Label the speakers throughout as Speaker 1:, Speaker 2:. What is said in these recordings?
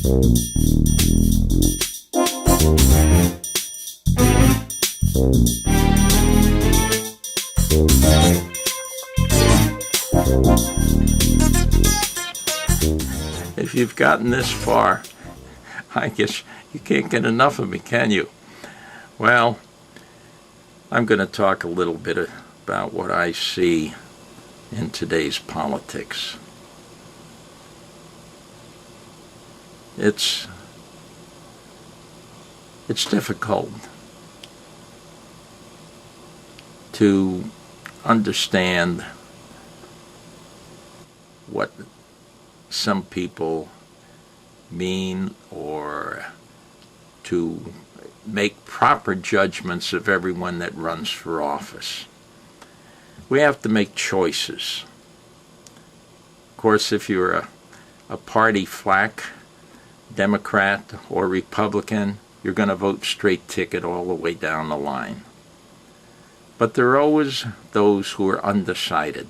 Speaker 1: If you've gotten this far, I guess you can't get enough of me, can you? Well, I'm going to talk a little bit about what I see in today's politics. It's difficult to understand what some people mean, or to make proper judgments of everyone that runs for office. We have to make choices. Of course, if you're a party flack, Democrat or Republican, you're going to vote straight ticket all the way down the line. But there are always those who are undecided,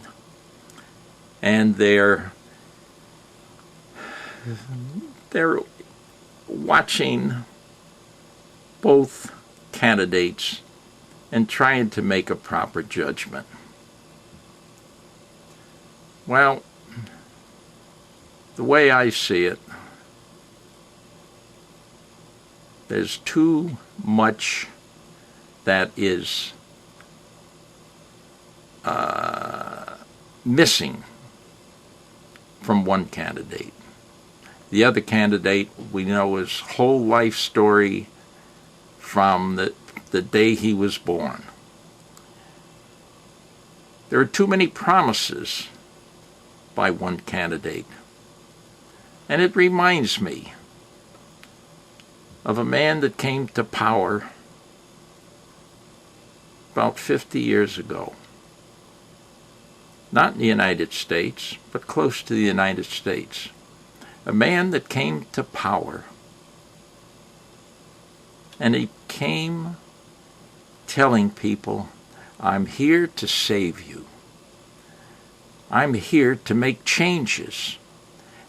Speaker 1: and they're watching both candidates and trying to make a proper judgment. Well, the way I see it, there's too much that is missing from one candidate. The other candidate, we know his whole life story from the day he was born. There are too many promises by one candidate. And it reminds me of a man that came to power about 50 years ago. Not in the United States, but close to the United States. A man that came to power, and he came telling people, I'm here to save you. I'm here to make changes,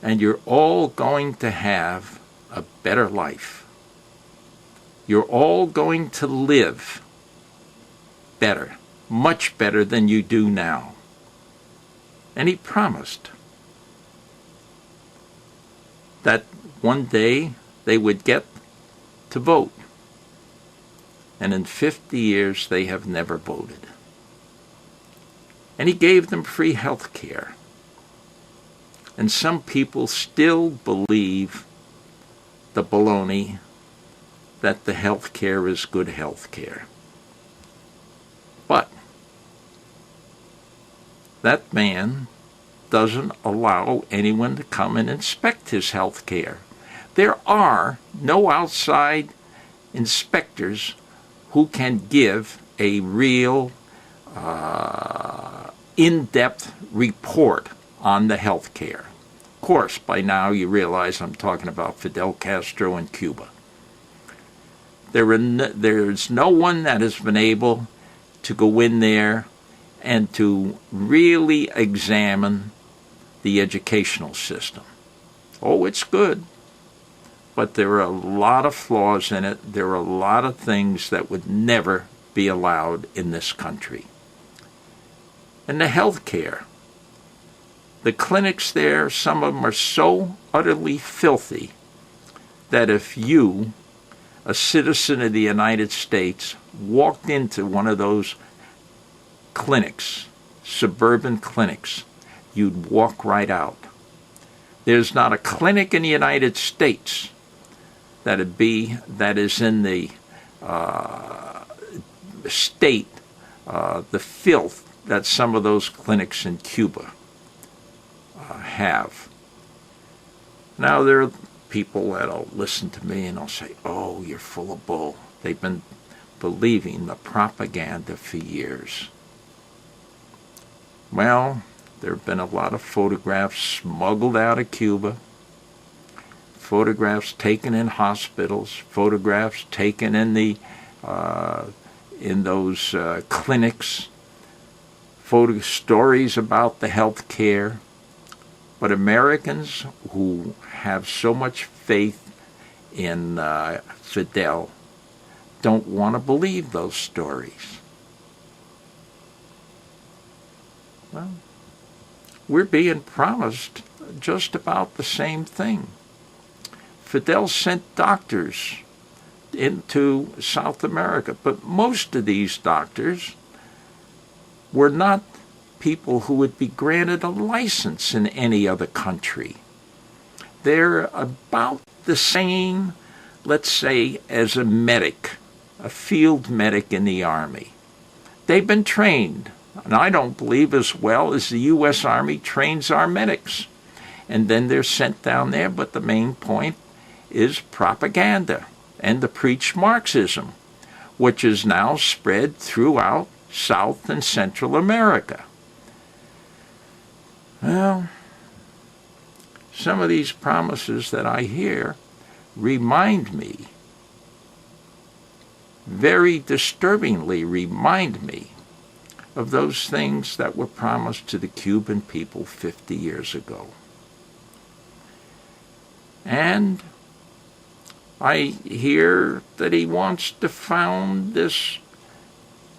Speaker 1: and you're all going to have a better life. You're all going to live better, much better than you do now. And he promised that one day they would get to vote. And in 50 years, they have never voted. And he gave them free health care. And some people still believe the baloney that the health care is good health care. But that man doesn't allow anyone to come and inspect his health care. There are no outside inspectors who can give a real in-depth report on the health care. Of course, by now you realize I'm talking about Fidel Castro in Cuba. There's no one that has been able to go in there and to really examine the educational system. Oh, it's good, but there are a lot of flaws in it. There are a lot of things that would never be allowed in this country. And the health care, the clinics there, some of them are so utterly filthy that if you, a citizen of the United States, walked into one of those clinics, suburban clinics, you'd walk right out. There's not a clinic in the United States that is in the state, the filth that some of those clinics in Cuba have. Now there are people that'll listen to me and they'll say, oh, you're full of bull. They've been believing the propaganda for years. Well, there have been a lot of photographs smuggled out of Cuba, photographs taken in hospitals, photographs taken in the in those clinics, stories about the health care. But Americans who have so much faith in Fidel don't want to believe those stories. Well, we're being promised just about the same thing. Fidel sent doctors into South America, but most of these doctors were not people who would be granted a license in any other country. They're about the same, let's say, as a medic, a field medic in the Army. They've been trained, and I don't believe as well as the U.S. Army trains our medics. And then they're sent down there, but the main point is propaganda and to preach Marxism, which is now spread throughout South and Central America. Well, some of these promises that I hear remind me, very disturbingly remind me, of those things that were promised to the Cuban people 50 years ago. And I hear that he wants to found this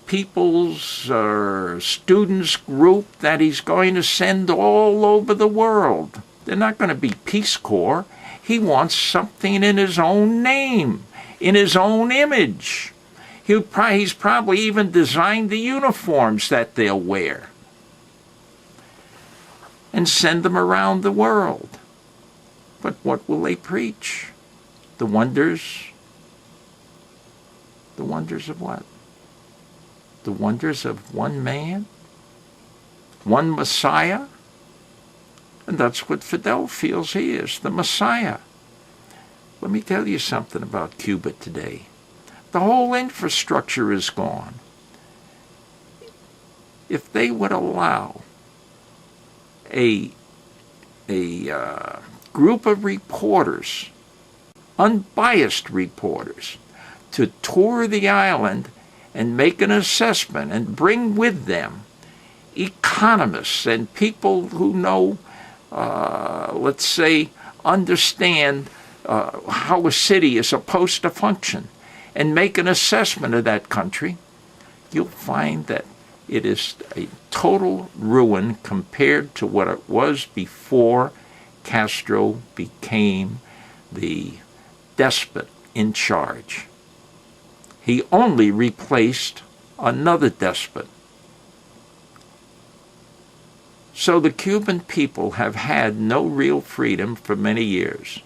Speaker 1: people's or students group that he's going to send all over the world. They're not going to be Peace Corps. He wants something in his own name, in his own image. He's probably even designed the uniforms that they'll wear and send them around the world. But what will they preach? The wonders of what? The wonders of one man? One Messiah? And that's what Fidel feels he is, the Messiah. Let me tell you something about Cuba today. The whole infrastructure is gone. If they would allow a group of reporters, unbiased reporters, to tour the island and make an assessment and bring with them economists and people who know, let's say, understand how a city is supposed to function, and make an assessment of that country, you'll find that it is a total ruin compared to what it was before Castro became the despot in charge. He only replaced another despot. So the Cuban people have had no real freedom for many years.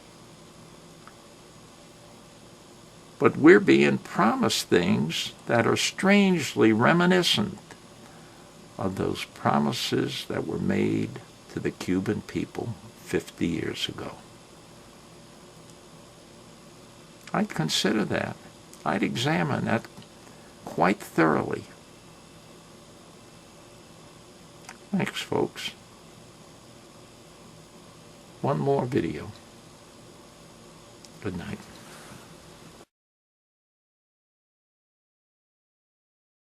Speaker 1: But we're being promised things that are strangely reminiscent of those promises that were made to the Cuban people 50 years ago. I'd consider that. I'd examine that quite thoroughly. Thanks, folks. One more video. Good night.